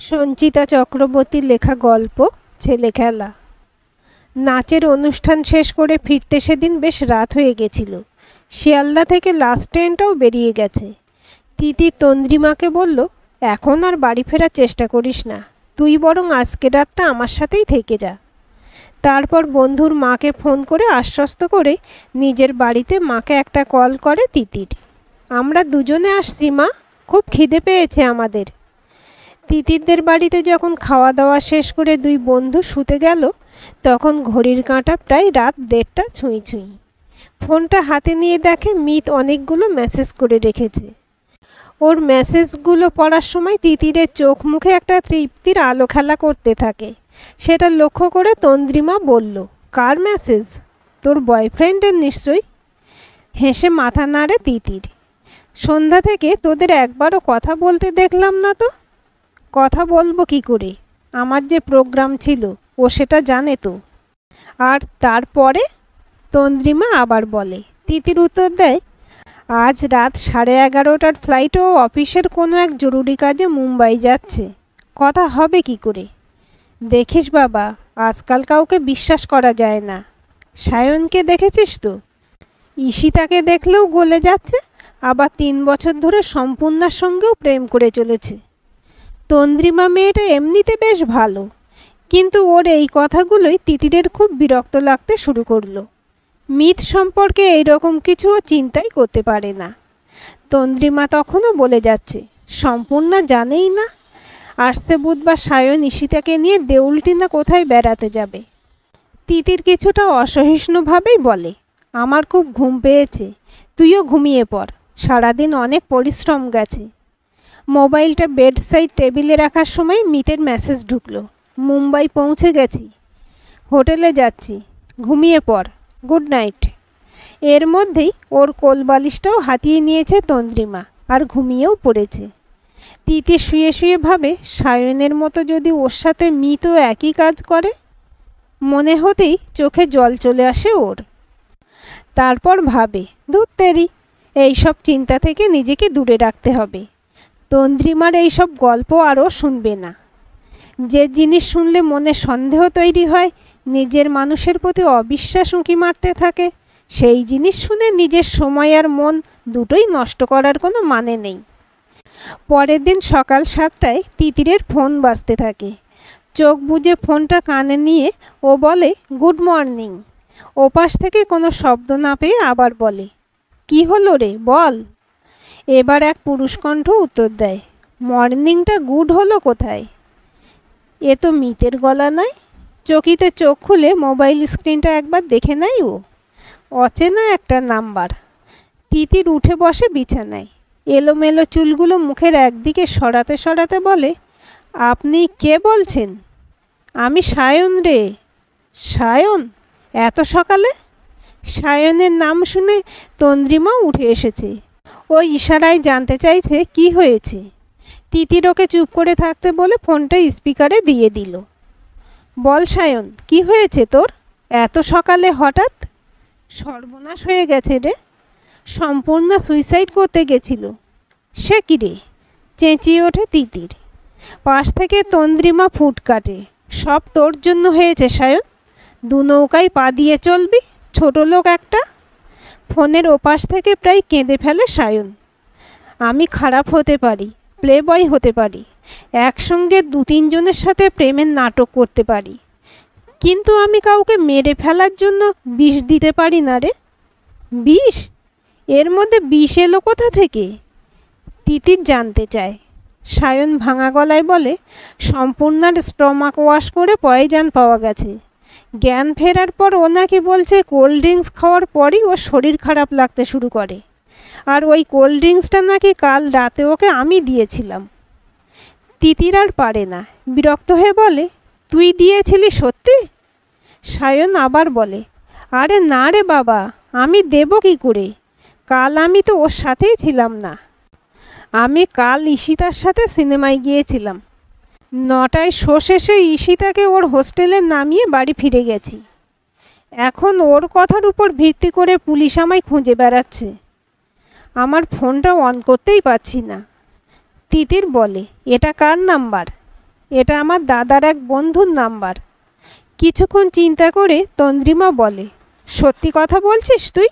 সঞ্চিতা চক্রবর্তীর লেখা গল্প ছেলে খেলা। নাচের অনুষ্ঠান শেষ করে ফিরতে সেদিন বেশ রাত হয়ে গেছিল। শিয়ালদা থেকে লাস্ট ট্রেনটাও বেরিয়ে গেছে। তিতির তন্দ্রিমাকে বলল, এখন আর বাড়ি ফেরার চেষ্টা করিস না, তুই বরং আজকে রাতটা আমার সাথেই থেকে যা। তারপর বন্ধুর মাকে ফোন করে আশ্বস্ত করে নিজের বাড়িতে মাকে একটা কল করে তিতির। আমরা দুজনে আসছি মা, খুব খিদে পেয়েছে আমাদের। তিতিরদের বাড়িতে যখন খাওয়া দাওয়া শেষ করে দুই বন্ধু শুতে গেল, তখন ঘড়ির কাঁটা প্রায় রাত 1:30 ছুঁই ছুঁই। ফোনটা হাতে নিয়ে দেখে মিত অনেকগুলো মেসেজ করে রেখেছে। ওর মেসেজগুলো পড়ার সময় তিতিরের চোখ মুখে একটা তৃপ্তির আলো খেলা করতে থাকে। সেটা লক্ষ্য করে তন্দ্রিমা বলল, কার মেসেজ? তোর বয়ফ্রেন্ডের নিশ্চয়ই। হেসে মাথা নাড়ে তিতির। সন্ধ্যা থেকে তোদের একবারও কথা বলতে দেখলাম না তো। কথা বলবো কি করে, আমার যে প্রোগ্রাম ছিল ও সেটা জানে তো। আর তারপরে? তন্দ্রিমা আবার বলে। তিতির উত্তর দেয়, আজ রাত 11:30টার ফ্লাইটে ও অফিসের কোনো এক জরুরি কাজে মুম্বাই যাচ্ছে। কথা হবে কি করে? দেখিস বাবা, আজকাল কাউকে বিশ্বাস করা যায় না। সায়নকে দেখেছিস তো? ঈশিতাকে দেখলেও গলে যাচ্ছে, আবার 3 বছর ধরে সম্পূর্ণার সঙ্গেও প্রেম করে চলেছে। তন্দ্রিমা মেয়েটা এমনিতে বেশ ভালো, কিন্তু ওর এই কথাগুলোই তিতিরের খুব বিরক্ত লাগতে শুরু করলো। মিত সম্পর্কে এইরকম কিছু ও চিন্তাই করতে পারে না। তন্দ্রিমা তখনও বলে যাচ্ছে, সম্পূর্ণা জানেই না আসছে বুধবার সায়ন ঈশিতাকে নিয়ে দেউলটি না কোথায় বেড়াতে যাবে। তিতির কিছুটা অসহিষ্ণুভাবেই বলে, আমার খুব ঘুম পেয়েছে, তুইও ঘুমিয়ে পড়, সারাদিন অনেক পরিশ্রম গেছে। মোবাইলটা বেড সাইড টেবিলে রাখার সময় মিতের মেসেজ ঢুকলো, মুম্বাই পৌঁছে গেছি, হোটেলে যাচ্ছি, ঘুমিয়ে পড়, গুড নাইট। এর মধ্যেই ওর কোলবালিশটাও হাতিয়ে নিয়েছে তন্দ্রিমা, আর ঘুমিয়েও পড়েছে। তিতির শুয়ে শুয়ে ভাবে, সায়নের মতো যদি ওর সাথে মিতও একই কাজ করে। মনে হতেই চোখে জল চলে আসে ওর। তারপর ভাবে, ধুর তেরি, এইসব চিন্তা থেকে নিজেকে দূরে রাখতে হবে। তন্দ্রিমার এইসব গল্প আরও শুনবে না। যে জিনিস শুনলে মনে সন্দেহ তৈরি হয়, নিজের মানুষের প্রতি অবিশ্বাস উঁকি মারতে থাকে, সেই জিনিস শুনে নিজের সময় আর মন দুটোই নষ্ট করার কোনো মানে নেই। পরের দিন সকাল 7টায় তিতিরের ফোন বাজতে থাকে। চোখ বুজে ফোনটা কানে নিয়ে ও বলে, গুড মর্নিং। ওপাশ থেকে কোনো শব্দ না পেয়ে আবার বলে, কি হলো রে, বল। এবার এক পুরুষকণ্ঠ উত্তর দেয়, মর্নিংটা গুড হলো কোথায়? এ তো মিতের গলা নয়। চকিতে চোখ খুলে মোবাইল স্ক্রিনটা একবার দেখে নেয় ও। অচেনা একটা নাম্বার। তিতির উঠে বসে বিছানায়। এলোমেলো চুলগুলো মুখের একদিকে সরাতে সরাতে বলে, আপনি কে বলছেন? আমি সায়ন রে। সায়ন? এত সকালে? সায়নের নাম শুনে তন্দ্রিমাও উঠে এসেছে। ও ইশারায় জানতে চাইছে কি হয়েছে। তিতির ওকে চুপ করে থাকতে বলে ফোনটা স্পিকারে দিয়ে দিল। বল সায়ন, কি হয়েছে তোর, এত সকালে হঠাৎ? সর্বনাশ হয়ে গেছে রে, সম্পূর্ণা সুইসাইড করতে গেছিল। সে কি রে? চেঁচিয়ে ওঠে তিতির। পাশ থেকে তন্দ্রিমা ফুট কাটে, সব তোর জন্য হয়েছে সায়ন, 2 নৌকায় পা দিয়ে চলবি, ছোট লোক একটা। ফোনের ওপাশ থেকে প্রায় কেঁদে ফেলে সায়ন। আমি খারাপ হতে পারি, প্লে বয় হতে পারি, একসঙ্গে 2-3 জনের সাথে প্রেমের নাটক করতে পারি, কিন্তু আমি কাউকে মেরে ফেলার জন্য বিষ দিতে পারি না রে। বিষ? এর মধ্যে বিষ এলো কোথা থেকে? তিতির জানতে চায়। সায়ন ভাঙা গলায় বলে, সম্পূর্ণার স্টমাক ওয়াশ করে পয়জন পাওয়া গেছে। জ্ঞান ফেরার পর ও নাকি বলছে কোল্ড ড্রিঙ্কস খাওয়ার পরই ওর শরীর খারাপ লাগতে শুরু করে, আর ওই কোল্ড ড্রিঙ্কসটা নাকি কাল রাতে ওকে আমি দিয়েছিলাম। তিতির আর পারে না, বিরক্ত হয়ে বলে, তুই দিয়েছিলি সত্যি? সায়ন আবার বলে, আরে না রে বাবা, আমি দেব কি করে, কাল আমি তো ওর সাথেই ছিলাম না। আমি কাল ঈশিতার সাথে সিনেমায় গিয়েছিলাম। 9টায় শো শেষে ঈশিতাকে ওর হোস্টেলে নামিয়ে বাড়ি ফিরে গেছি। এখন ওর কথার উপর ভিত্তি করে পুলিশ আমায় খুঁজে বেড়াচ্ছে। আমার ফোনটা অন করতেই পারছি না। তিতির বলে, এটা কার নাম্বার? এটা আমার দাদার এক বন্ধুর নাম্বার। কিছুক্ষণ চিন্তা করে তন্দ্রিমা বলে, সত্যি কথা বলছিস তুই?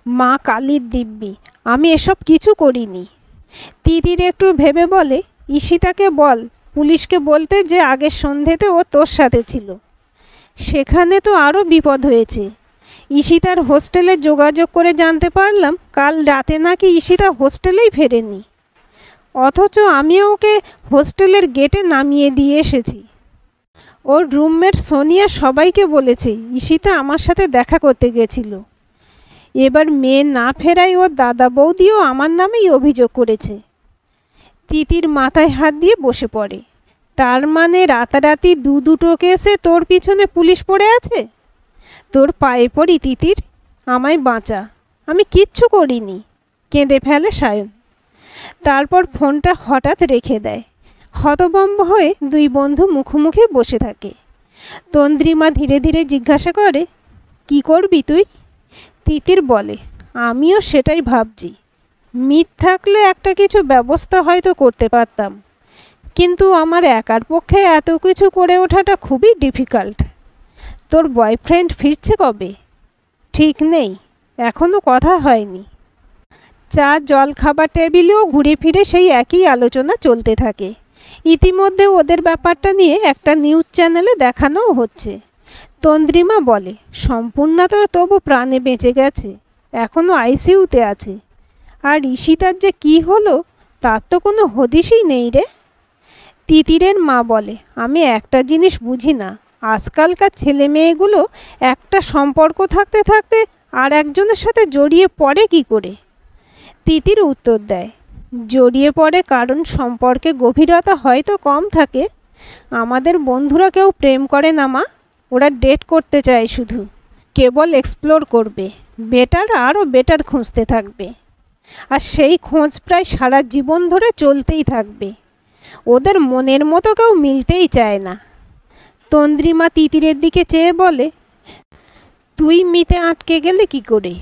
মা কালীর দিব্যি, আমি এসব কিছু করিনি। তিতির একটু ভেবে বলে, ঈশিতাকে বল পুলিশকে বলতে যে আগের সন্ধেতে ও তোর সাথে ছিল। সেখানে তো আরও বিপদ হয়েছে। ঈশিতার হোস্টেলে যোগাযোগ করে জানতে পারলাম কাল রাতে নাকি ঈশিতা হোস্টেলেই ফেরেনি, অথচ আমি ওকে হোস্টেলের গেটে নামিয়ে দিয়ে এসেছি। ওর রুমমেট সোনিয়া সবাইকে বলেছে ঈশিতা আমার সাথে দেখা করতে গেছিল। এবার মেয়ে না ফেরায় ওর দাদা বৌদিও আমার নামেই অভিযোগ করেছে। তিতির মাথায় হাত দিয়ে বসে পড়ে। তার মানে রাতারাতি দুটো কেসে তোর পিছনে পুলিশ পড়ে আছে? তোর পায়ে পড়ি তিতির, আমায় বাঁচা, আমি কিচ্ছু করিনি, কেঁদে ফেলে সায়ন। তারপর ফোনটা হঠাৎ রেখে দেয়। হতভম্ব হয়ে দুই বন্ধু মুখোমুখি বসে থাকে। তন্দ্রিমা ধীরে ধীরে জিজ্ঞাসা করে, কি করবি তুই? তিতির বলে, আমিও সেটাই ভাবছি। মিথ থাকলে একটা কিছু ব্যবস্থা হয়তো করতে পারতাম, কিন্তু আমার একার পক্ষে এত কিছু করে ওঠাটা খুবই ডিফিকাল্ট। তোর বয়ফ্রেন্ড ফিরছে কবে? ঠিক নেই, এখনও কথা হয়নি। চা জল খাবার টেবিলেও ঘুরে ফিরে সেই একই আলোচনা চলতে থাকে। ইতিমধ্যে ওদের ব্যাপারটা নিয়ে একটা নিউজ চ্যানেলে দেখানোও হচ্ছে। তন্দ্রিমা বলে, সম্পূর্ণা তো তবু প্রাণে বেঁচে গেছে, এখনও আইসিইউতে আছে। আর ঈশিতার যে কি হলো তার তো কোনো হদিশই নেই রে। তিতিরের মা বলে, আমি একটা জিনিস বুঝি না, আজকালকার ছেলে মেয়েগুলো একটা সম্পর্ক থাকতে থাকতে আর একজনের সাথে জড়িয়ে পড়ে কি করে? তিতির উত্তর দেয়, জড়িয়ে পড়ে কারণ সম্পর্কে গভীরতা হয়তো কম থাকে। আমাদের বন্ধুরা কেউ প্রেম করে না মা, ওরা ডেট করতে চায়, শুধু কেবল এক্সপ্লোর করবে, বেটার আরও বেটার খুঁজতে থাকবে। আর সেই খোঁজ প্রায় সারা জীবন ধরে চলতেই থাকবে। ওদের মনের মতো কেউ মিলতেই চায় না। তন্দ্রিমা তিতিরের দিকে চেয়ে বলে, তুই মিতে আটকে গেলে কি করে?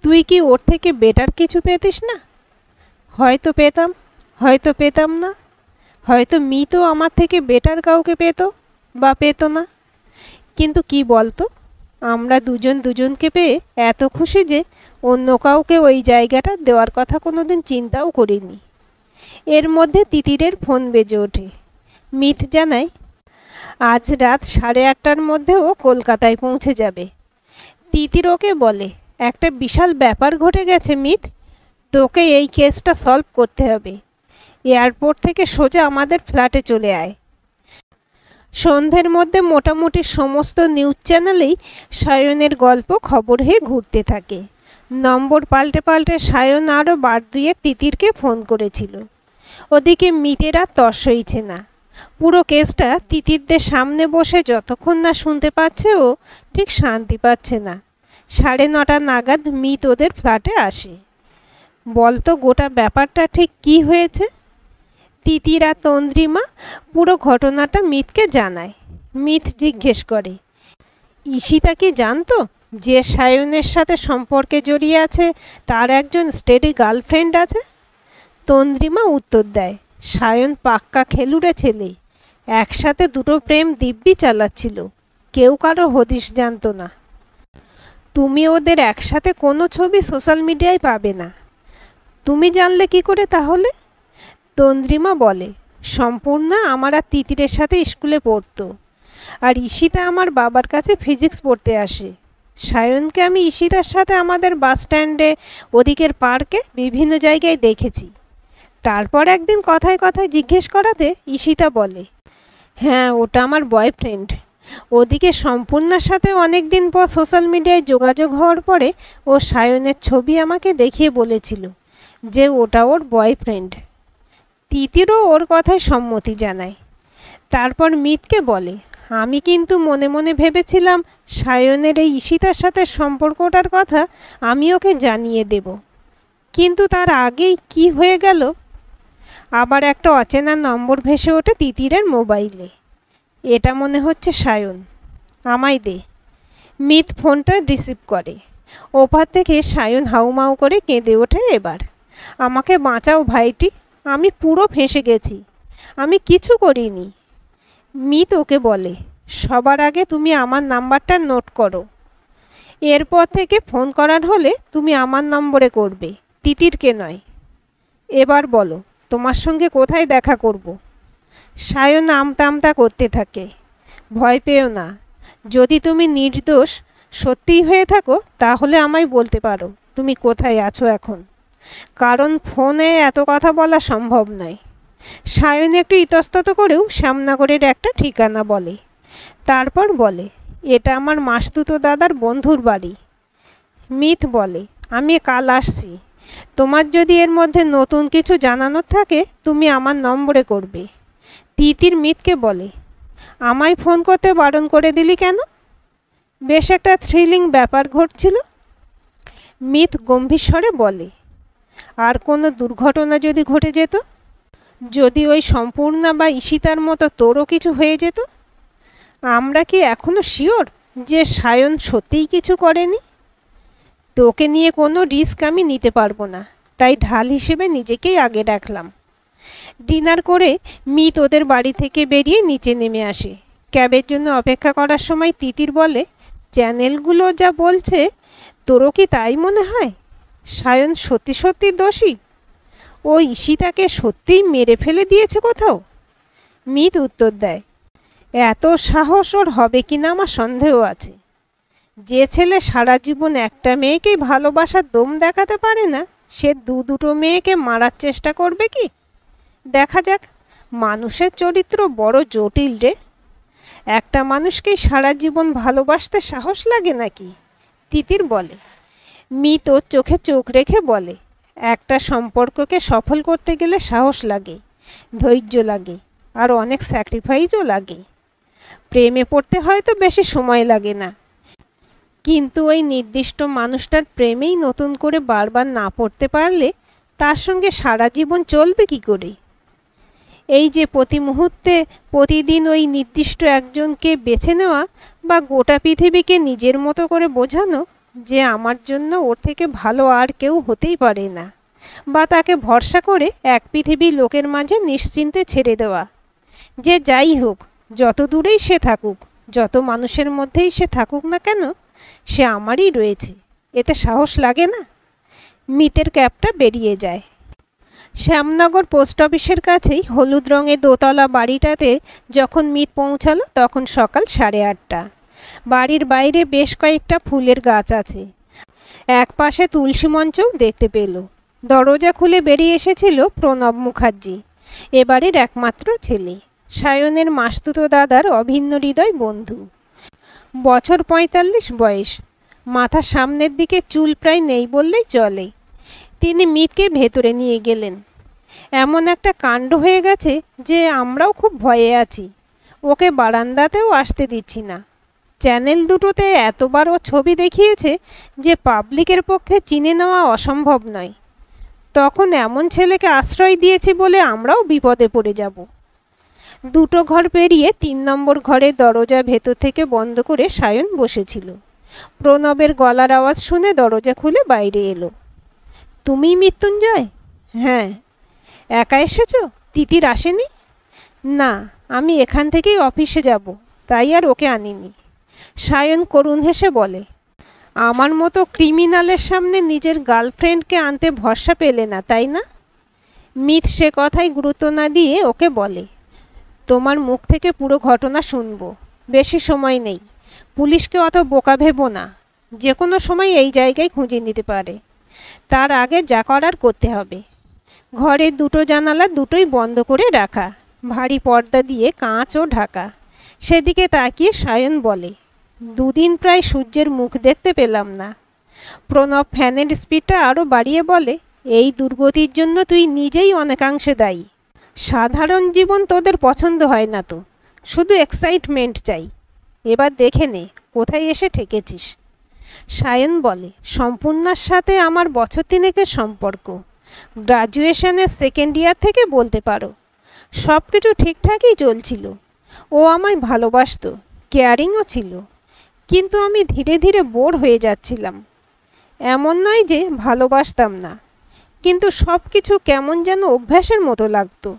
তুই কি ওর থেকে বেটার কিছু পেতিস না? হয়তো পেতাম, হয়তো পেতাম না, হয়তো মিতও আমার থেকে বেটার কাউকে পেত বা পেত না। কিন্তু কি বলতো, আমরা দুজন দুজনকে পেয়ে এত খুশি যে অন্য কাউকে ওই জায়গাটা দেওয়ার কথা কোনোদিন চিন্তাও করিনি। এর মধ্যে তিতিরের ফোন বেজে ওঠে। মিত জানায়, আজ রাত 8:30টার মধ্যে ও কলকাতায় পৌঁছে যাবে। তিতির ওকে বলে, একটা বিশাল ব্যাপার ঘটে গেছে মিত, তোকে এই কেসটা সলভ করতে হবে। এয়ারপোর্ট থেকে সোজা আমাদের ফ্ল্যাটে চলে আয়। সন্ধ্যের মধ্যে মোটামুটি সমস্ত নিউজ চ্যানেলেই সায়নের গল্প খবর হয়ে ঘুরতে থাকে। নম্বর পাল্টে পাল্টে সায়ন আরও বার দুয়েক তিতিরকে ফোন করেছিল। ওদিকে মিতের আর তর সইছে না। পুরো কেসটা তিতিরদের সামনে বসে যতক্ষণ না শুনতে পাচ্ছে ও ঠিক শান্তি পাচ্ছে না। 9:30 নাগাদ মিত ওদের ফ্ল্যাটে আসে। বলতো গোটা ব্যাপারটা ঠিক কি হয়েছে? তিতির আর তন্দ্রিমা পুরো ঘটনাটা মিতকে জানায়। মিত জিজ্ঞেস করে, ঈশিতা কি জানতো যে সায়নের সাথে সম্পর্কে জড়িয়ে আছে তার একজন স্টেডি গার্লফ্রেন্ড আছে? তন্দ্রিমা উত্তর দেয়, সায়ন পাক্কা খেলুড়ে ছেলে, একসাথে দুটো প্রেম দিব্যি চালাচ্ছিল, কেউ কারো হদিশ জানতো না। তুমি ওদের একসাথে কোনো ছবি সোশ্যাল মিডিয়ায় পাবে না। তুমি জানলে কি করে তাহলে? তন্দ্রিমা বলে, সম্পূর্ণা আমার আর তিতিরের সাথে স্কুলে পড়তো, আর ঈশিতা আমার বাবার কাছে ফিজিক্স পড়তে আসে। সায়নকে আমি ঈশিতার সাথে আমাদের বাস স্ট্যান্ডে, ওদিকের পার্কে বিভিন্ন জায়গায় দেখেছি। তারপর একদিন কথায় কথায় জিজ্ঞেস করাতে ঈশিতা বলে, হ্যাঁ ওটা আমার বয়ফ্রেন্ড। ওদিকে সম্পূর্ণার সাথে অনেক দিন পর সোশ্যাল মিডিয়ায় যোগাযোগ হওয়ার পরে ও সায়নের ছবি আমাকে দেখিয়ে বলেছিল যে ওটা ওর বয়ফ্রেন্ড। তিতিরও ওর কথায় সম্মতি জানায়। তারপর মিতকে বলে, আমি কিন্তু মনে মনে ভেবেছিলাম সায়নের এই ঈশিতার সাথে সম্পর্কটার কথা আমি ওকে জানিয়ে দেব, কিন্তু তার আগেই কি হয়ে গেল। আবার একটা অচেনা নম্বর ভেসে ওঠে তিতিরের মোবাইলে। এটা মনে হচ্ছে সায়ন, আমায় দে। মিত ফোনটা রিসিভ করে। ওপার থেকে সায়ন হাউমাউ করে কেঁদে ওঠে। এবার, আমাকে বাঁচাও ভাইটি, আমি পুরো ফেঁসে গেছি। আমি কিছু করিনি। মিত ওকে বলে, সবার আগে তুমি আমার নাম্বারটা নোট করো। এরপর থেকে ফোন করার হলে তুমি আমার নম্বরে করবে, তিতিরকে নয়। এবার বলো, তোমার সঙ্গে কোথায় দেখা করব? সায়ন আমতা আমতা করতে থাকে। ভয় পেও না, যদি তুমি নির্দোষ সত্যিই হয়ে থাকো তাহলে আমায় বলতে পারো তুমি কোথায় আছো এখন, কারণ ফোনে এত কথা বলা সম্ভব নয়। সায়ন একটু ইতস্তত করেও শ্যামনগরের একটা ঠিকানা বলে। তারপর বলে, এটা আমার মাসতুতো দাদার বন্ধুর বাড়ি। মিত বলে, আমি কাল আসছি। তোমার যদি এর মধ্যে নতুন কিছু জানানোর থাকে তুমি আমার নম্বরে করবে। তিতির মিতকে বলে, আমায় ফোন করতে বারণ করে দিলি কেন? বেশ একটা থ্রিলিং ব্যাপার ঘটছিল। মিত গম্ভীর স্বরে বলে, আর কোনো দুর্ঘটনা যদি ঘটে যেত, যদি ওই সম্পূর্ণা বা ঈশিতার মতো তোরও কিছু হয়ে যেত? আমরা কি এখনো শিওর যে সায়ন সত্যিই কিছু করেনি? তোকে নিয়ে কোনো রিস্ক আমি নিতে পারবো না, তাই ঢাল হিসেবে নিজেকেই আগে রাখলাম। ডিনার করে মিত ওদের বাড়ি থেকে বেরিয়ে নিচে নেমে আসে। ক্যাবের জন্য অপেক্ষা করার সময় তিতির বলে, চ্যানেলগুলো যা বলছে তোরও কি তাই মনে হয়? সায়ন সত্যি সত্যি দোষী? ও ঈশিতাকে সত্যিই মেরে ফেলে দিয়েছে কোথাও? মিত উত্তর দেয়, এত সাহস ওর হবে কিনা আমার সন্দেহ আছে। যে ছেলে সারা জীবন একটা মেয়েকেই ভালোবাসার দম দেখাতে পারে না, সে দুটো মেয়েকে মারার চেষ্টা করবে কি? দেখা যাক। মানুষের চরিত্র বড় জটিল রে। একটা মানুষকেই সারা জীবন ভালোবাসতে সাহস লাগে নাকি? তিতির বলে। মিত ওর চোখে চোখ রেখে বলে, একটা সম্পর্ককে সফল করতে গেলে সাহস লাগে, ধৈর্য লাগে, আর অনেক স্যাক্রিফাইসও লাগে। প্রেমে পড়তে হয়তো বেশি সময় লাগে না, কিন্তু ওই নির্দিষ্ট মানুষটার প্রেমেই নতুন করে বারবার না পড়তে পারলে তার সঙ্গে সারা জীবন চলবে কি করে? এই যে প্রতি মুহূর্তে প্রতিদিন ওই নির্দিষ্ট একজনকে বেছে নেওয়া, বা গোটা পৃথিবীকে নিজের মতো করে বোঝানো যে আমার জন্য ওর থেকে ভালো আর কেউ হতেই পারে না, বা তাকে ভরসা করে এক পৃথিবীর লোকের মাঝে নিশ্চিন্তে ছেড়ে দেওয়া, যে যাই হোক, যত দূরেই সে থাকুক, যত মানুষের মধ্যেই সে থাকুক না কেন, সে আমারই রয়েছে। এতে সাহস লাগে না? মিতের ক্যাবটা বেরিয়ে যায়। শ্যামনগর পোস্ট অফিসের কাছেই হলুদ রঙের দোতলা বাড়িটাতে যখন মিত পৌঁছালো তখন সকাল 8:30। বাড়ির বাইরে বেশ কয়েকটা ফুলের গাছ আছে। এক পাশে তুলসী মঞ্চও দেখতে পেল। দরজা খুলে বেরিয়ে এসেছিল প্রণব মুখার্জি, এবারের একমাত্র ছেলে, সায়নের মাসতুতো দাদার অভিন্ন হৃদয় বন্ধু। বছর 45 বয়স, মাথার সামনের দিকে চুল প্রায় নেই বললেই চলে। তিনি মিতকে ভেতরে নিয়ে গেলেন। এমন একটা কাণ্ড হয়ে গেছে যে আমরাও খুব ভয়ে আছি। ওকে বারান্দাতেও আসতে দিচ্ছি না। চ্যানেল দুটোতে এতবার ও ছবি দেখিয়েছে যে পাবলিকের পক্ষে চিনে নেওয়া অসম্ভব নয়। তখন এমন ছেলেকে আশ্রয় দিয়েছি বলে আমরাও বিপদে পড়ে যাব। দুটো ঘর পেরিয়ে 3 নম্বর ঘরের দরজা ভেতর থেকে বন্ধ করে সায়ন বসেছিল। প্রণবের গলার আওয়াজ শুনে দরজা খুলে বাইরে এলো। তুমিই মৃত্যুঞ্জয়? হ্যাঁ। একা এসেছো? তিতির আসেনি? না, আমি এখান থেকেই অফিসে যাব, তাই আর ওকে আনিনি। সায়ন করুণ হেসে বলে, আমার মতো ক্রিমিনালের সামনে নিজের গার্লফ্রেন্ডকে আনতে ভরসা পেলে না, তাই না? মিত সে কথাই গুরুত্ব না দিয়ে ওকে বলে, তোমার মুখ থেকে পুরো ঘটনা শুনবো, বেশি সময় নেই। পুলিশকে অত বোকা ভেবো না, যে কোনো সময় এই জায়গায় খুঁজে নিতে পারে। তার আগে যা করার করতে হবে। ঘরের দুটো জানালা দুটোই বন্ধ করে রাখা, ভারী পর্দা দিয়ে কাঁচও ঢাকা। সেদিকে তাকিয়ে সায়ন বলে, দুদিন প্রায় সূর্যের মুখ দেখতে পেলাম না। প্রণব ফ্যানের স্পিডটা আরও বাড়িয়ে বলে, এই দুর্গতির জন্য তুই নিজেই অনেকাংশে দায়ী। সাধারণ জীবন তোদের পছন্দ হয় না তো, শুধু এক্সাইটমেন্ট চাই। এবার দেখে নে কোথায় এসে ঠেকেছিস। সায়ন বলে, সম্পূর্ণার সাথে আমার বছর 3-এর সম্পর্ক। গ্রাজুয়েশনের সেকেন্ড ইয়ার থেকে বলতে পারো। সব কিছু ঠিকঠাকই চলছিল। ও আমায় ভালোবাসতো, কেয়ারিংও ছিল, কিন্তু আমি ধীরে ধীরে বোর হয়ে যাচ্ছিলাম। এমন নয় যে ভালোবাসতাম না, কিন্তু সব কিছু কেমন যেন অভ্যাসের মতো লাগতো।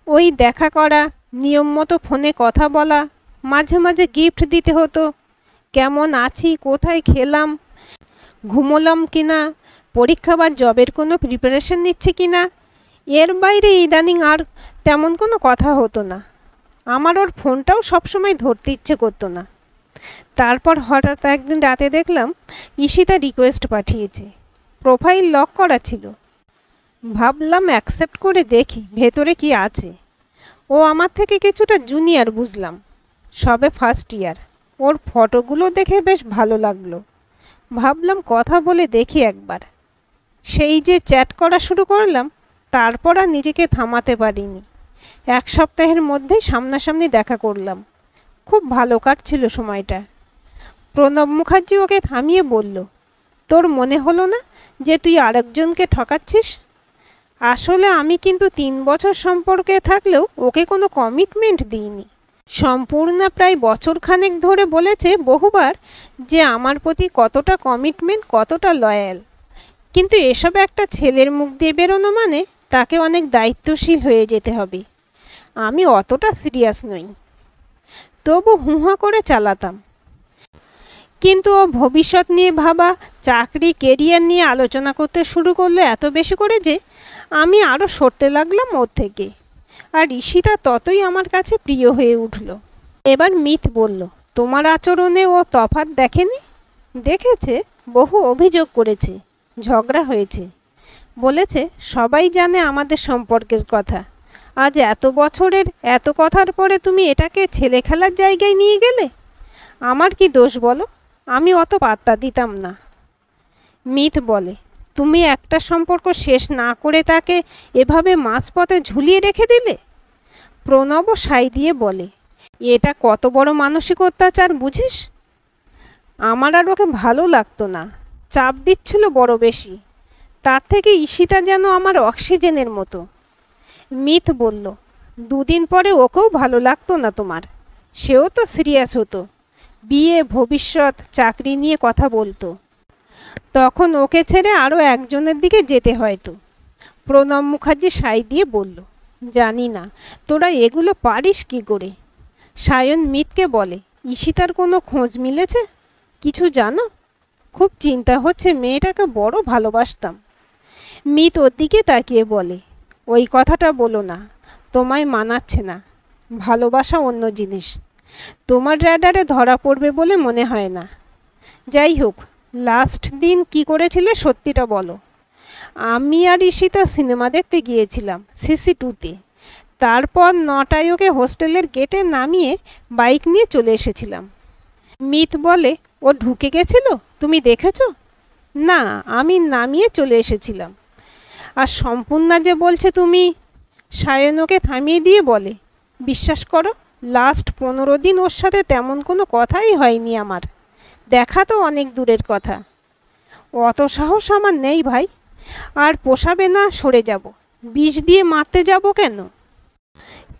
ওই দেখা করা, নিয়ম মতো ফোনে কথা বলা, মাঝে মাঝে গিফট দিতে হতো, কেমন আছি, কোথায় খেলাম, ঘুমোলাম কিনা, পরীক্ষা বা জবের কোনো প্রিপারেশন নিচ্ছে কিনা, এর বাইরে ইদানিং আর তেমন কোনো কথা হতো না। আমার ওর ফোনটাও সবসময় ধরতে ইচ্ছে করতো না। তারপর হঠাৎ একদিন রাতে দেখলাম ঈশিতা রিকোয়েস্ট পাঠিয়েছে, প্রোফাইল লক করা ছিল। ভাবলাম অ্যাকসেপ্ট করে দেখি ভেতরে কি আছে। ও আমার থেকে কিছুটা জুনিয়র বুঝলাম, সবে ফার্স্ট ইয়ার। ওর ফটোগুলো দেখে বেশ ভালো লাগলো। ভাবলাম কথা বলে দেখি একবার। সেই যে চ্যাট করা শুরু করলাম, তারপর আর নিজেকে থামাতে পারিনি। 1 সপ্তাহের মধ্যেই সামনাসামনি দেখা করলাম। খুব ভালো কাটছিল সময়টা। প্রণব মুখার্জি ওকে থামিয়ে বলল, তোর মনে হলো না যে তুই আরেকজনকে ঠকাচ্ছিস? আসলে আমি কিন্তু 3 বছর সম্পর্কে থাকলেও ওকে কোনো কমিটমেন্ট দিইনি। সম্পূর্ণা প্রায় বছরখানেক ধরে বলেছে বহুবার যে আমার প্রতি কতটা কমিটমেন্ট, কতটা লয়াল। কিন্তু এসব একটা ছেলের মুখ দিয়ে বেরোনো মানে তাকে অনেক দায়িত্বশীল হয়ে যেতে হবে। আমি অতটা সিরিয়াস নই। তবু হুঁহা করে চালাতাম। কিন্তু ও ভবিষ্যৎ নিয়ে ভাবা, চাকরি, কেরিয়ার নিয়ে আলোচনা করতে শুরু করলো এত বেশি করে যে আমি আরও সরতে লাগলাম ওর থেকে। আর ঈশিতা ততই আমার কাছে প্রিয় হয়ে উঠল। এবার মিথ বলল, তোমার আচরণে ও তফাৎ দেখেনি? দেখেছে, বহু অভিযোগ করেছে, ঝগড়া হয়েছে। বলেছে সবাই জানে আমাদের সম্পর্কের কথা, আজ এত বছরের এত কথার পরে তুমি এটাকে ছেলে খেলার জায়গায় নিয়ে গেলে। আমার কি দোষ বলো? আমি অত পাত্তা দিতাম না। মিথ বলে, তুমি একটা সম্পর্ক শেষ না করে তাকে এভাবে মাঝপথে ঝুলিয়ে রেখে দিলে। প্রণবও সাই দিয়ে বলে, এটা কত বড় মানসিক অত্যাচার বুঝিস? আমার আর ওকে ভালো লাগতো না, চাপ দিচ্ছিল বড় বেশি। তার থেকে ঈশিতা যেন আমার অক্সিজেনের মতো। মিথ বলল, 2 দিন পরে ওকেও ভালো লাগতো না তোমার। সেও তো সিরিয়াস হতো, বিয়ে, ভবিষ্যৎ, চাকরি নিয়ে কথা বলতো। তখন ওকে ছেড়ে আরও একজনের দিকে যেতে হয়তো। প্রণব মুখার্জি সাই দিয়ে বলল, জানি না তোরা এগুলো পারিস কি করে। সায়ন মিথকে বলে, ঈশিতার কোনো খোঁজ মিলেছে? কিছু জানো? খুব চিন্তা হচ্ছে, মেয়েটাকে বড় ভালোবাসতাম। মিথ ওর দিকে তাকিয়ে বলে, ওই কথাটা বলো না, তোমায় মানাচ্ছে না। ভালোবাসা অন্য জিনিস। তোমার র্যাডারে ধরা পড়বে বলে মনে হয় না। যাই হোক, লাস্ট দিন কি করেছিলে সত্যিটা বলো। আমি আর ঈশিতা সিনেমা দেখতে গিয়েছিলাম সিসি2তে। তারপর 9টায় ওকে হোস্টেলের গেটে নামিয়ে বাইক নিয়ে চলে এসেছিলাম। মিথ বলে, ও ঢুকে গেছিল, তুমি দেখেছো? না, আমি নামিয়ে চলে এসেছিলাম। আর সম্পূর্ণা যে বলছে তুমি। সায়ন ওকে থামিয়ে দিয়ে বলে, বিশ্বাস করো, লাস্ট 15 দিন ওর সাথে তেমন কোনো কথাই হয়নি আমার। দেখা তো অনেক দূরের কথা। অত সাহস আমার নেই ভাই। আর পোষাবে না, সরে যাব। বিষ দিয়ে মারতে যাব কেন?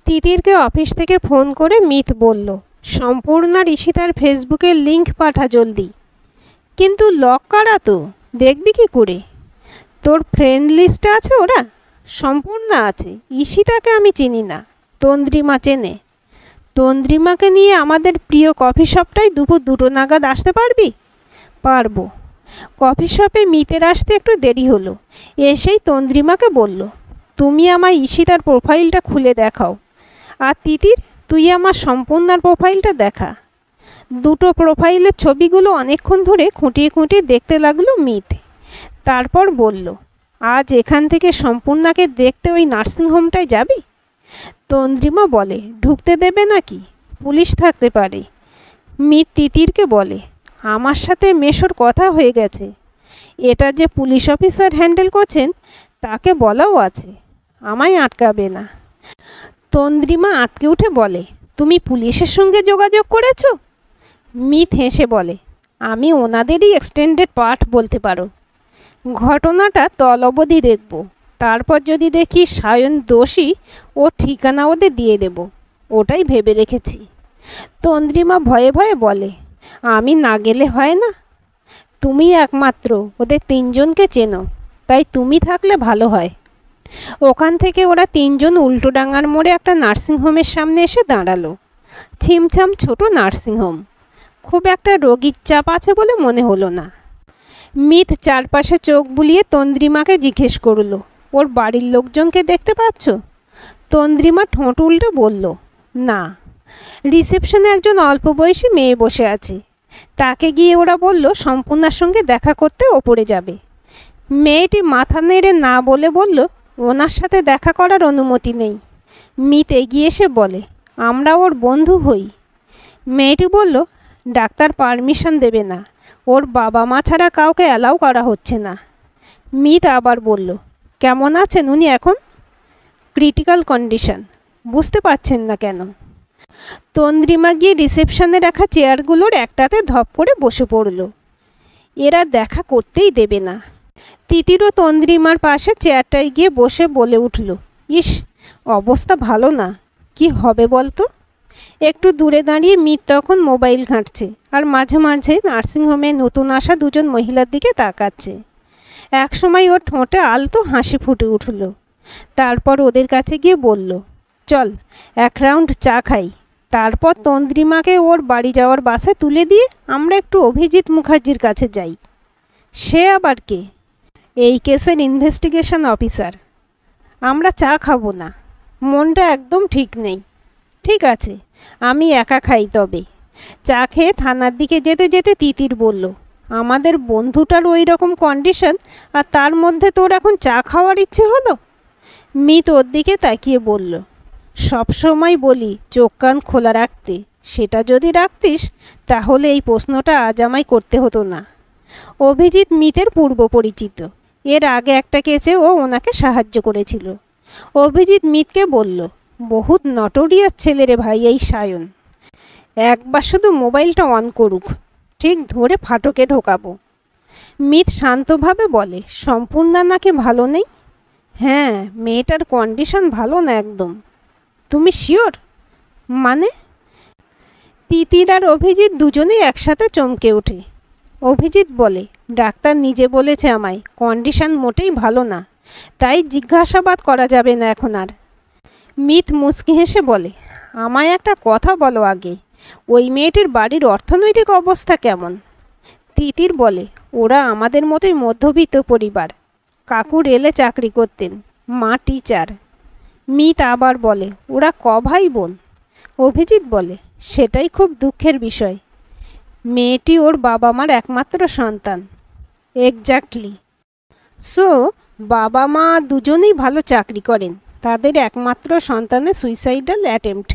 তিতিরকে অফিস থেকে ফোন করে মিথ বলল, সম্পূর্ণার ঈশিতার ফেসবুকের লিংক পাঠা জলদি। কিন্তু লক করা তো, দেখবি কি করে? তোর ফ্রেন্ড লিস্টে আছে ওরা? সম্পূর্ণা আছে, ঈশিতাকে আমি চিনি না। তন্দ্রিমা চেনে। তন্দ্রিমাকে নিয়ে আমাদের প্রিয় কফি শপটায় দুপুর 2টো নাগাদ আসতে পারবি? পারবো। কফি শপে মিতের আসতে একটু দেরি হলো। এসেই তন্দ্রিমাকে বলল, তুমি আমায় ঈশিতার প্রোফাইলটা খুলে দেখাও। আর তিতির, তুই আমার সম্পূর্ণার প্রোফাইলটা দেখা। 2টো প্রোফাইলের ছবিগুলো অনেকক্ষণ ধরে খুঁটিয়ে খুঁটিয়ে দেখতে লাগলো মিত। তারপর বলল, আজ এখান থেকে সম্পূর্ণাকে দেখতে ওই নার্সিংহোমটায় যাবি? তন্দ্রিমা বলে, ঢুকতে দেবে নাকি? পুলিশ থাকতে পারে। মিত তিতিরকে বলে, আমার সাথে মেশোর কথা হয়ে গেছে। এটা যে পুলিশ অফিসার হ্যান্ডেল করছেন তাকে বলাও আছে, আমায় আটকাবে না। তন্দ্রিমা আটকে উঠে বলে, তুমি পুলিশের সঙ্গে যোগাযোগ করেছো? মিত হেসে বলে, আমি ওনাদেরই এক্সটেন্ডেড পার্ট বলতে পারো। ঘটনাটা তল অবধি দেখব, তারপর যদি দেখি সায়ন দোষী, ও ঠিকানা ওদের দিয়ে দেব, ওটাই ভেবে রেখেছি। তন্দ্রিমা ভয়ে ভয়ে বলে, আমি না গেলে হয় না? তুমি একমাত্র ওদের 3জনকে চেনো, তাই তুমি থাকলে ভালো হয়। ওখান থেকে ওরা তিনজন উল্টোডাঙ্গার মোড়ে একটা নার্সিংহোমের সামনে এসে দাঁড়ালো। ছিমছাম ছোট নার্সিংহোম, খুব একটা রোগীর চাপ আছে বলে মনে হলো না। মিথ চারপাশে চোখ বুলিয়ে তন্দ্রিমাকে জিজ্ঞেস করলো, ওর বাড়ির লোকজনকে দেখতে পাচ্ছ? তন্দ্রিমা ঠোঁট উল্টে বলল, না। রিসেপশনে একজন অল্প বয়সী মেয়ে বসে আছে, তাকে গিয়ে ওরা বলল সম্পূর্ণার সঙ্গে দেখা করতে ওপরে যাবে। মেয়েটি মাথা নেড়ে না বলে বলল, ওনার সাথে দেখা করার অনুমতি নেই। মিত এগিয়ে এসে বলে, আমরা ওর বন্ধু হই। মেয়েটি বলল, ডাক্তার পারমিশন দেবে না, ওর বাবা মা ছাড়া কাউকে অ্যালাউ করা হচ্ছে না। মিত আবার বলল, কেমন আছেন উনি এখন? Critical condition. বুঝতে পারছেন না কেন? তন্দ্রিমা গিয়ে রিসেপশনে রাখা চেয়ারগুলোর একটাতে ধপ করে বসে পড়ল। এরা দেখা করতেই দেবে না। তিতিরও তন্দ্রিমার পাশে চেয়ারটায় গিয়ে বসে বলে উঠল, ইস, অবস্থা ভালো না, কি হবে বলতো? একটু দূরে দাঁড়িয়ে মিত তখন মোবাইল ঘাঁটছে আর মাঝে মাঝে নার্সিংহোমে নতুন আসা দুজন মহিলার দিকে তাকাচ্ছে। একসময় ওর ঠোঁটে আলতো হাসি ফুটে উঠল। তারপর ওদের কাছে গিয়ে বলল, চল এক রাউন্ড চা খাই, তারপর তন্দ্রিমাকে ওর বাড়ি যাওয়ার বাসে তুলে দিয়ে আমরা একটু অভিজিৎ মুখার্জির কাছে যাই। সে আবার কে? এই কেসের ইনভেস্টিগেশন অফিসার। আমরা চা খাবো না, মনটা একদম ঠিক নেই। ঠিক আছে, আমি একা খাই তবে। চা খেয়ে থানার দিকে যেতে যেতে তিতির বলল, আমাদের বন্ধুটার ওই রকম কন্ডিশন, আর তার মধ্যে তোর এখন চা খাওয়ার ইচ্ছে হলো? মিত ওর দিকে তাকিয়ে বলল, সবসময় বলি চোখ কান খোলা রাখতে, সেটা যদি রাখতিস তাহলে এই প্রশ্নটা আজ আমায় করতে হতো না। অভিজিৎ মিতের পূর্ব পরিচিত, এর আগে একটা কেসে ও ওনাকে সাহায্য করেছিল। অভিজিৎ মিতকে বলল, বহুত নটোরিয়াস ছেলে রে ভাই এই সায়ন, একবার শুধু মোবাইলটা অন করুক, ঠিক ধরে ফাটকে ঢোকাবো। মিত শান্তভাবে বলে, সম্পূর্ণা নাকি ভালো নেই? হ্যাঁ, মেয়েটার কন্ডিশন ভালো না একদম। তুমি শিওর? মানে? তিতির আর অভিজিৎ দুজনেই একসাথে চমকে ওঠে। অভিজিৎ বলে, ডাক্তার নিজে বলেছে আমায় কন্ডিশন মোটেই ভালো না, তাই জিজ্ঞাসাবাদ করা যাবে না এখন আর। মিত মুচকি হেসে বলে, আমায় একটা কথা বলো আগে, ওই মেয়েটির বাড়ির অর্থনৈতিক অবস্থা কেমন? তিতির বলে, ওরা আমাদের মতোই মধ্যবিত্ত পরিবার, কাকু রেলে চাকরি করতেন, মা টিচার। মিত আবার বলে, ওরা ক ভাই বোন? অভিজিৎ বলে, সেটাই খুব দুঃখের বিষয়, মেয়েটি ওর বাবা মার একমাত্র সন্তান। এক্স্যাক্টলি। সো বাবা মা দুজনেই ভালো চাকরি করেন, তাদের একমাত্র সন্তানের সুইসাইডাল অ্যাটেম্প্ট।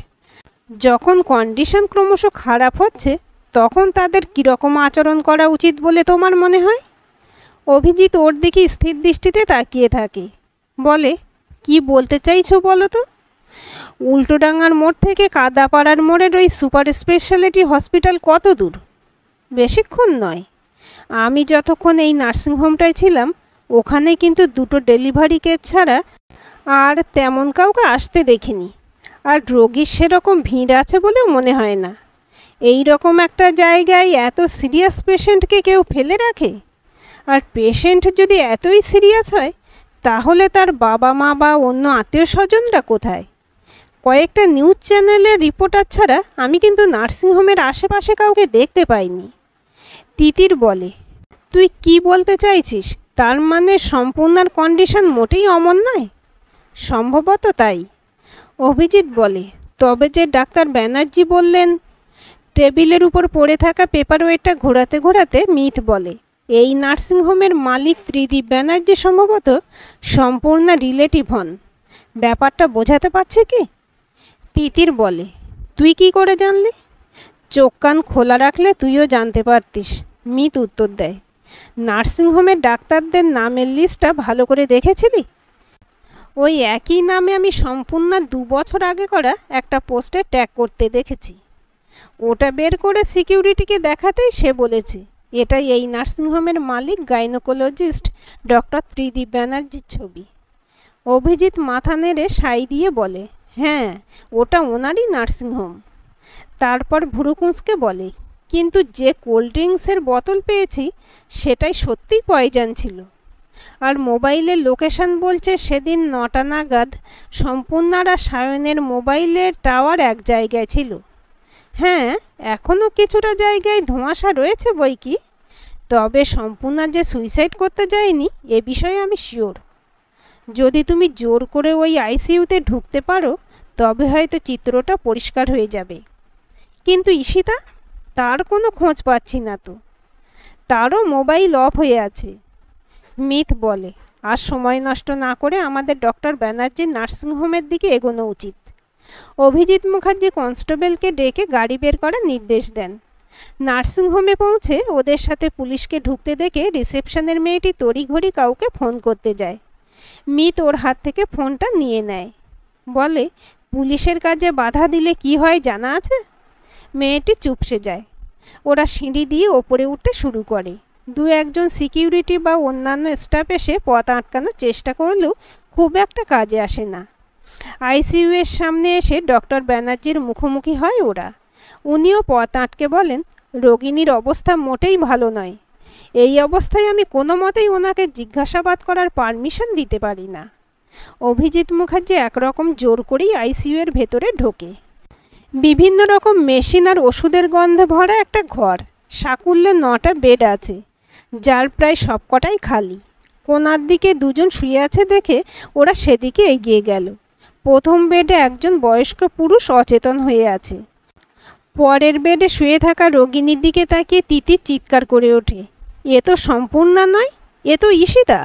যখন কন্ডিশন ক্রমশ খারাপ হচ্ছে তখন তাদের কীরকম আচরণ করা উচিত বলে তোমার মনে হয়? অভিজিৎ ওর দিকে স্থির দৃষ্টিতে তাকিয়ে থাকে, বলে, কি বলতে চাইছো বলো তো? উল্টোডাঙ্গার মোড় থেকে কাদাপাড়ার মোড়ের ওই সুপার স্পেশালিটি হসপিটাল কত দূর? বেশিক্ষণ নয়। আমি যতক্ষণ এই নার্সিংহোমটায় ছিলাম ওখানে কিন্তু দুটো ডেলিভারি কেস ছাড়া আর তেমন কাউকে আসতে দেখিনি, আর রোগীর সেরকম ভিড় আছে বলেও মনে হয় না। এই রকম একটা জায়গায় এত সিরিয়াস পেশেন্টকে কেউ ফেলে রাখে? আর পেশেন্ট যদি এতই সিরিয়াস হয় তাহলে তার বাবা মা বা অন্য আত্মীয় স্বজনরা কোথায়? কয়েকটা নিউজ চ্যানেলের রিপোর্টার ছাড়া আমি কিন্তু নার্সিংহোমের আশেপাশে কাউকে দেখতে পাইনি। তিতির বলে, তুই কি বলতে চাইছিস? তার মানে সম্পূর্ণার কন্ডিশন মোটেই অমন নয়? সম্ভবত তাই। অভিজিৎ বলে, তবে যে ডাক্তার ব্যানার্জি বললেন। টেবিলের উপর পড়ে থাকা পেপার ওয়েটটা ঘোরাতে ঘোরাতে মিত বলে, এই নার্সিংহোমের মালিক ত্রিদীপ ব্যানার্জি সম্ভবত সম্পূর্ণ রিলেটিভ হন। ব্যাপারটা বোঝাতে পারছে কি? তিতির বলে, তুই কি করে জানলি? চোখ কান খোলা রাখলে তুইও জানতে পারতিস, মিত উত্তর দেয়। নার্সিংহোমের ডাক্তারদের নামের লিস্টটা ভালো করে দেখেছিলি? ওই একই নামে আমি সম্পূর্ণ 2 বছর আগে করা একটা পোস্টে ট্যাগ করতে দেখেছি। ওটা বের করে সিকিউরিটিকে দেখাতেই সে বলেছে এটাই এই নার্সিংহোমের মালিক গাইনোকোলজিস্ট ডক্টর ত্রিদীপ ব্যানার্জির ছবি। অভিজিৎ মাথা নেড়ে সাই দিয়ে বলে, হ্যাঁ, ওটা ওনারই নার্সিংহোম। তারপর ভুরুকুঁচকে বলে, কিন্তু যে কোল্ড ড্রিঙ্কসের বোতল পেয়েছি সেটাই সত্যিই পয়জন ছিল। আর মোবাইলের লোকেশন বলছে সেদিন 9টা নাগাদ সম্পূর্ণার আর সায়নের মোবাইলের টাওয়ার এক জায়গায় ছিল। হ্যাঁ, এখনও কিছুটা জায়গায় ধোঁয়াশা রয়েছে বই কি, তবে সম্পূর্ণা যে সুইসাইড করতে যায়নি এ বিষয়ে আমি শিওর। যদি তুমি জোর করে ওই আইসিইউতে ঢুকতে পারো তবে হয়তো চিত্রটা পরিষ্কার হয়ে যাবে। কিন্তু ঈশিতা, তার কোনো খোঁজ পাচ্ছি না তো, তারও মোবাইল অফ হয়ে আছে। মিথ বলে, আর সময় নষ্ট না করে আমাদের ডক্টর ব্যানার্জির নার্সিংহোমের দিকে এগোনো উচিত। অভিজিৎ মুখার্জি কনস্টেবলকে ডেকে গাড়ি বের করার নির্দেশ দেন। নার্সিংহোমে পৌঁছে ওদের সাথে পুলিশকে ঢুকতে দেখে রিসেপশনের মেয়েটি তড়িঘড়ি কাউকে ফোন করতে যায়। মিত ওর হাত থেকে ফোনটা নিয়ে নেয়, বলে, পুলিশের কাজে বাধা দিলে কি হয় জানা আছে? মেয়েটি চুপসে যায়। ওরা সিঁড়ি দিয়ে ওপরে উঠতে শুরু করে। দু একজন সিকিউরিটি বা অন্যান্য স্টাফ এসে পথ আটকানোর চেষ্টা করলেও খুব একটা কাজে আসে না। আইসিইউ এর সামনে এসে ডক্টর ব্যানার্জির মুখোমুখি হয় ওরা। উনিও পথ আটকে বলেন, রোগিণীর অবস্থা মোটেই ভালো নয়। এই অবস্থায় আমি কোনো মতেই ওনাকে জিজ্ঞাসাবাদ করার পারমিশন দিতে পারি না। অভিজিৎ মুখার্জি একরকম জোর করেই আইসিইউ এর ভেতরে ঢোকে। বিভিন্ন রকম মেশিন আর ওষুধের গন্ধে ভরা একটা ঘর। সাকুল্যে 9টা বেড আছে, যার প্রায় সবকটাই খালি। কোনার দিকে দুজন শুয়ে আছে দেখে ওরা সেদিকে এগিয়ে গেল। প্রথম বেডে একজন বয়স্ক পুরুষ অচেতন হয়ে আছে। পরের বেডে শুয়ে থাকা রোগিণীর দিকে তাকিয়ে তিতির চিৎকার করে ওঠে, এ তো সম্পূর্ণা নয়, এ তো ঈশিতা।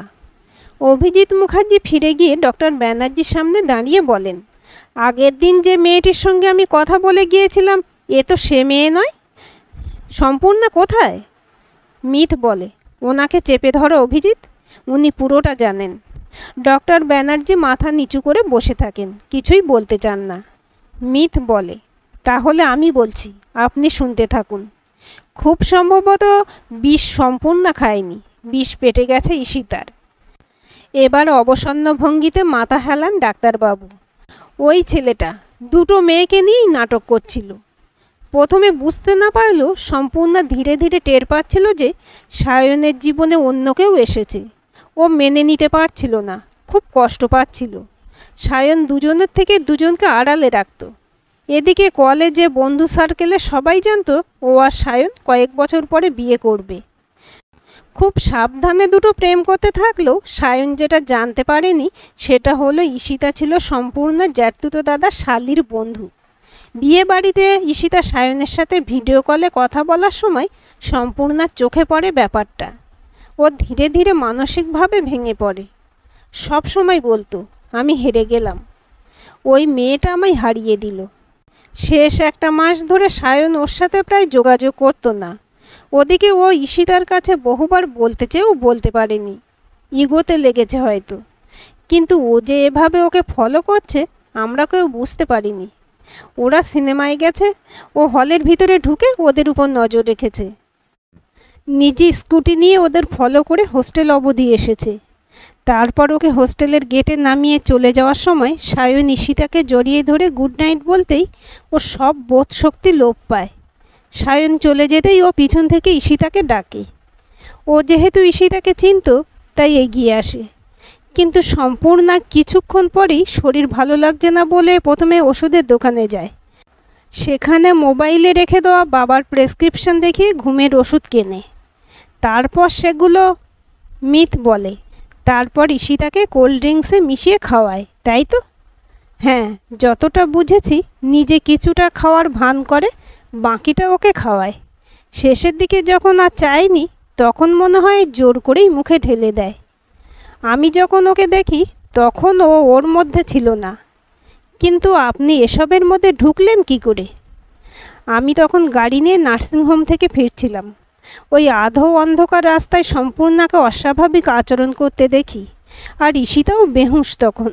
অভিজিৎ মুখার্জি ফিরে গিয়ে ডক্টর ব্যানার্জির সামনে দাঁড়িয়ে বলেন, আগের দিন যে মেয়েটির সঙ্গে আমি কথা বলে গিয়েছিলাম এ তো সে মেয়ে নয়। সম্পূর্ণা কোথায়? মিথ বলে, ওনাকে চেপে ধরো অভিজিৎ, উনি পুরোটা জানেন। ডক্টর ব্যানার্জি মাথা নিচু করে বসে থাকেন, কিছুই বলতে চান না। মিথ বলে, তাহলে আমি বলছি, আপনি শুনতে থাকুন। খুব সম্ভবত বিষ সম্পূর্ণা খায়নি, বিষ পেটে গেছে ঈশিতার। এবার অবসন্ন ভঙ্গিতে মাথা হেলান ডাক্তারবাবু। ওই ছেলেটা দুটো মেয়েকে নিয়েই নাটক করছিল। প্রথমে বুঝতে না পারলেও সম্পূর্ণা ধীরে ধীরে টের পাচ্ছিল যে সায়নের জীবনে অন্য কেউ এসেছে। ও মেনে নিতে পারছিল না, খুব কষ্ট পাচ্ছিল। সায়ন দুজনের থেকে দুজনকে আড়ালে রাখত। এদিকে কলেজে বন্ধু সার্কেলে সবাই জানতো ও আর সায়ন কয়েক বছর পরে বিয়ে করবে। খুব সাবধানে দুটো প্রেম করতে থাকলেও সায়ন যেটা জানতে পারেনি সেটা হলো ঈশিতা ছিল সম্পূর্ণা জ্যাঠতুতো দাদা শালির বন্ধু। বিয়ে বাড়িতে ঈশিতা সায়নের সাথে ভিডিও কলে কথা বলার সময় সম্পূর্ণার চোখে পড়ে ব্যাপারটা। ও ধীরে ধীরে মানসিকভাবে ভেঙে পড়ে। সব সময় বলতো, আমি হেরে গেলাম, ওই মেয়েটা আমায় হারিয়ে দিল। শেষ একটা মাস ধরে সায়ন ওর সাথে প্রায় যোগাযোগ করতো না। ওদিকে ও ঈশিতার কাছে বহুবার বলতে চেয়েও বলতে পারেনি, ইগোতে লেগেছে হয়তো। কিন্তু ও যে এভাবে ওকে ফলো করছে আমরা কেউ বুঝতে পারিনি। ওরা সিনেমায় গেছে, ও হলের ভিতরে ঢুকে ওদের উপর নজর রেখেছে। নিজে স্কুটি নিয়ে ওদের ফলো করে হোস্টেল অবধি এসেছে। তারপর ওকে হোস্টেলের গেটে নামিয়ে চলে যাওয়ার সময় সায়ন ঈশিতাকে জড়িয়ে ধরে গুড নাইট বলতেই ও সব বোধ শক্তি লোপ পায়। সায়ন চলে যেতেই ও পিছন থেকে ঈশিতাকে ডাকে। ও যেহেতু ঈশিতাকে চিনত তাই এগিয়ে আসে। কিন্তু সম্পূর্ণা কিছুক্ষণ পরেই শরীর ভালো লাগছে না বলে প্রথমে ওষুধের দোকানে যায়। সেখানে মোবাইলে রেখে দেওয়া বাবার প্রেসক্রিপশন দেখিয়ে ঘুমের ওষুধ কেনে। তারপর সেগুলো মিথ বলে, তারপর ঈশিতাকে কোল্ড ড্রিঙ্কসে মিশিয়ে খাওয়ায়, তাই তো? হ্যাঁ, যতটা বুঝেছি নিজে কিছুটা খাওয়ার ভান করে বাকিটা ওকে খাওয়ায়। শেষের দিকে যখন আর চায়নি তখন মনে হয় জোর করেই মুখে ঢেলে দেয়। আমি যখন ওকে দেখি তখন ও ওর মধ্যে ছিল না। কিন্তু আপনি এসবের মধ্যে ঢুকলেন কি করে? আমি তখন গাড়ি নিয়ে নার্সিংহোম থেকে ফিরছিলাম। ওই আধো অন্ধকার রাস্তায় সম্পূর্ণাকে অস্বাভাবিক আচরণ করতে দেখি, আর ঈশিতাও বেহুঁশ তখন।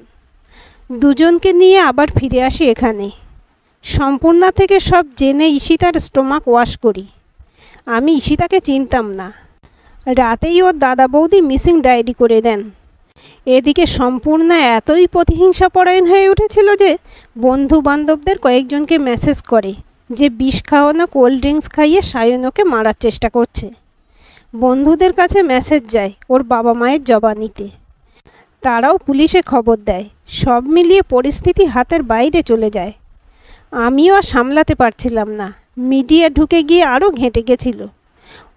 দুজনকে নিয়ে আবার ফিরে আসি এখানে। সম্পূর্ণা থেকে সব জেনে ঈশিতার স্টোমাক ওয়াশ করি। আমি ঈশিতাকে চিনতাম না। রাতেই ওর দাদা বৌদি মিসিং ডায়েরি করে দেন। এদিকে সম্পূর্ণা এতই প্রতিহিংসাপরায়ণ হয়ে উঠেছিল যে বন্ধু বান্ধবদের কয়েকজনকে মেসেজ করে যে বিষ খাওয়ানো কোল্ড ড্রিঙ্কস খাইয়ে সায়ন ওকে মারার চেষ্টা করছে। বন্ধুদের কাছে মেসেজ যায় ওর বাবা মায়ের জবানিতে। তারাও পুলিশে খবর দেয়। সব মিলিয়ে পরিস্থিতি হাতের বাইরে চলে যায়। আমিও আর সামলাতে পারছিলাম না। মিডিয়া ঢুকে গিয়ে আরও ঘেঁটে গেছিল।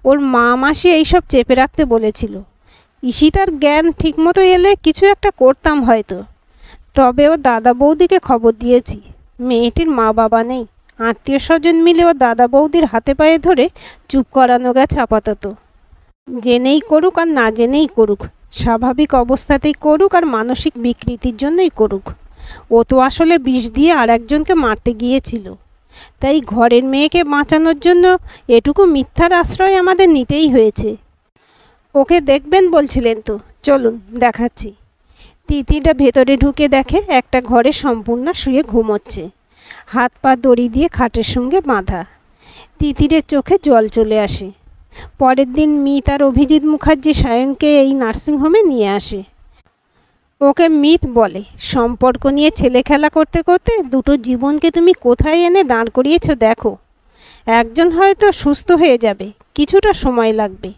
ওর মা মাসি এইসব চেপে রাখতে বলেছিল। ঈশিতার জ্ঞান ঠিকমতো এলে কিছু একটা করতাম হয়তো। তবে ও দাদা বৌদিকে খবর দিয়েছি। মেয়েটির মা বাবা নেই। আত্মীয় স্বজন মিলে ও দাদা বৌদির হাতে পায়ে ধরে চুপ করানো গেছে আপাতত। জেনেই করুক আর না জেনেই করুক, স্বাভাবিক অবস্থাতেই করুক আর মানসিক বিকৃতির জন্যই করুক, ও তো আসলে বিষ দিয়ে আর একজনকে মারতে গিয়েছিল। তাই ঘরের মেয়েকে বাঁচানোর জন্য এটুকু মিথ্যার আশ্রয় আমাদের নিতেই হয়েছে। ওকে দেখবেন বলছিলেন তো, চলুন দেখাচ্ছি। তিতিটা ভেতরে ঢুকে দেখে একটা ঘরে সম্পূর্ণ শুয়ে ঘুমোচ্ছে, হাত পা দড়ি দিয়ে খাটের সঙ্গে বাঁধা। তিতিরের চোখে জল চলে আসে। পরের দিন মিত আর অভিজিৎ মুখার্জি সায়নকে এই নার্সিংহোমে নিয়ে আসে। ওকে মিত বলে, সম্পর্ক নিয়ে ছেলে খেলা করতে করতে দুটো জীবনকে তুমি কোথায় এনে দাঁড় করিয়েছ দেখো। একজন হয়তো সুস্থ হয়ে যাবে, কিছুটা সময় লাগবে।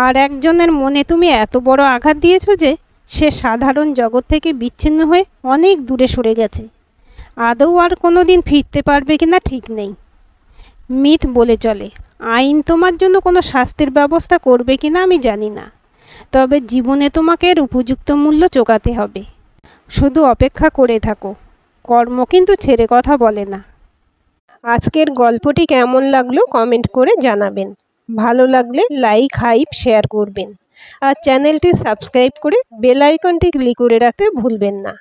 আর একজনের মনে তুমি এত বড় আঘাত দিয়েছ যে সে সাধারণ জগৎ থেকে বিচ্ছিন্ন হয়ে অনেক দূরে সরে গেছে। আদৌ আর কোনো দিন ফিরতে পারবে কিনা ঠিক নেই। মিত বলে চলে, আইন তোমার জন্য কোনো শাস্তির ব্যবস্থা করবে কিনা আমি জানি না, তবে জীবনে তোমাকে এর উপযুক্ত মূল্য চোকাতে হবে। শুধু অপেক্ষা করে থাকো, কর্ম কিন্তু ছেড়ে কথা বলে না। আজকের গল্পটি কেমন লাগলো কমেন্ট করে জানাবেন। ভালো লাগলে লাইক হাইপ শেয়ার করবেন আর চ্যানেলটি সাবস্ক্রাইব করে বেল আইকনটি ক্লিক করে রাখতে ভুলবেন না।